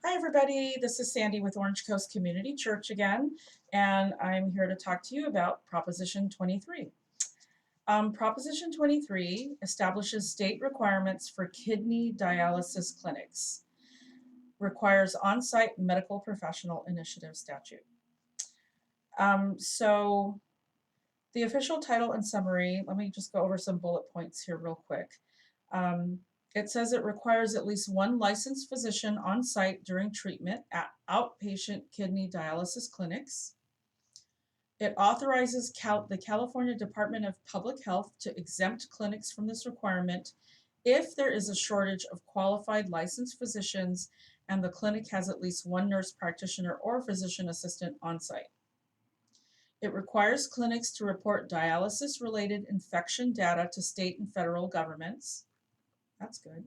Hi everybody, this is Sandy with Orange Coast Community Church again, and I'm here to talk to you about Proposition 23. Proposition 23 establishes state requirements for kidney dialysis clinics, requires on-site medical professional initiative statute. So the official title and summary, let me just go over some bullet points here real quick. It says it requires at least one licensed physician on site during treatment at outpatient kidney dialysis clinics. It authorizes the California Department of Public Health to exempt clinics from this requirement if there is a shortage of qualified licensed physicians and the clinic has at least one nurse practitioner or physician assistant on site. It requires clinics to report dialysis-related infection data to state and federal governments. That's good.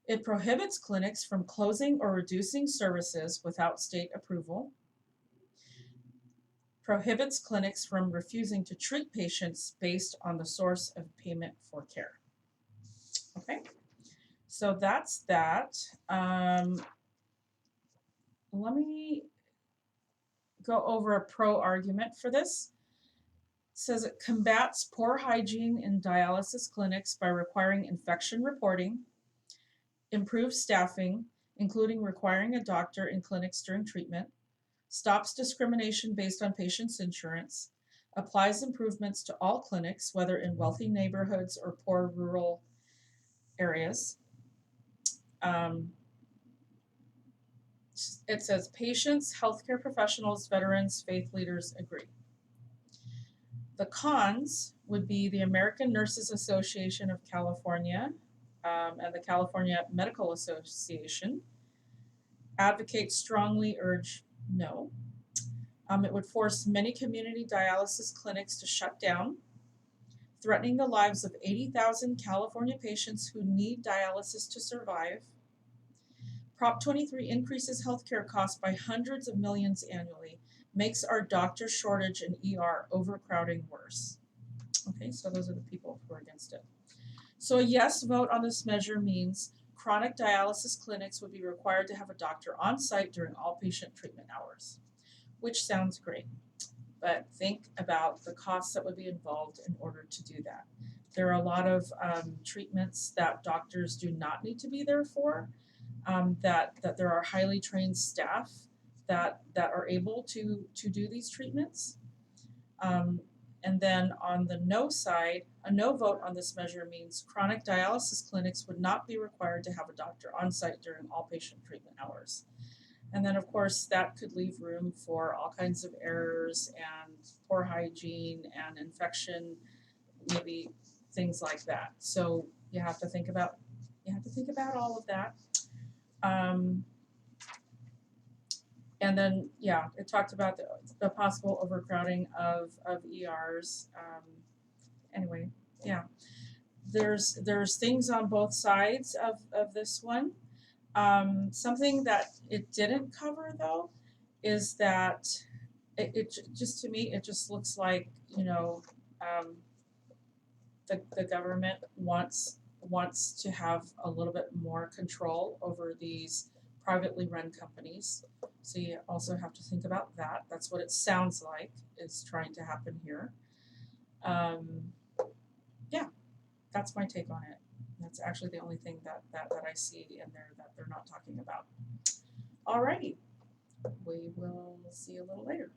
It prohibits clinics from closing or reducing services without state approval. Prohibits clinics from refusing to treat patients based on the source of payment for care. Okay, so that's that. Let me go over a pro argument for this. It says it combats poor hygiene in dialysis clinics by requiring infection reporting, improves staffing, including requiring a doctor in clinics during treatment, stops discrimination based on patients' insurance, applies improvements to all clinics, whether in wealthy neighborhoods or poor rural areas. It says patients, healthcare professionals, veterans, faith leaders agree. The cons would be the American Nurses Association of California and the California Medical Association advocate strongly urge no. It would force many community dialysis clinics to shut down, threatening the lives of 80,000 California patients who need dialysis to survive. Prop 23 increases healthcare costs by hundreds of millions annually, makes our doctor shortage and ER overcrowding worse. Okay, so those are the people who are against it. So a yes vote on this measure means chronic dialysis clinics would be required to have a doctor on site during all patient treatment hours, which sounds great, but think about the costs that would be involved in order to do that. There are a lot of treatments that doctors do not need to be there for, that there are highly trained staff that are able to do these treatments. And then on the no side, a no vote on this measure means chronic dialysis clinics would not be required to have a doctor on site during all patient treatment hours. And then, of course, that could leave room for all kinds of errors and poor hygiene and infection, maybe things like that. So you have to think about all of that. And then, yeah, it talked about the possible overcrowding of ERs. Anyway, yeah, there's things on both sides of this one. Something that it didn't cover though is that it just, to me, it just looks like, you know, the government wants to have a little bit more control over these privately run companies. So you also have to think about that. That's what it sounds like is trying to happen here. Yeah, that's my take on it. That's actually the only thing that I see in there that they're not talking about. Alrighty, we will see you a little later.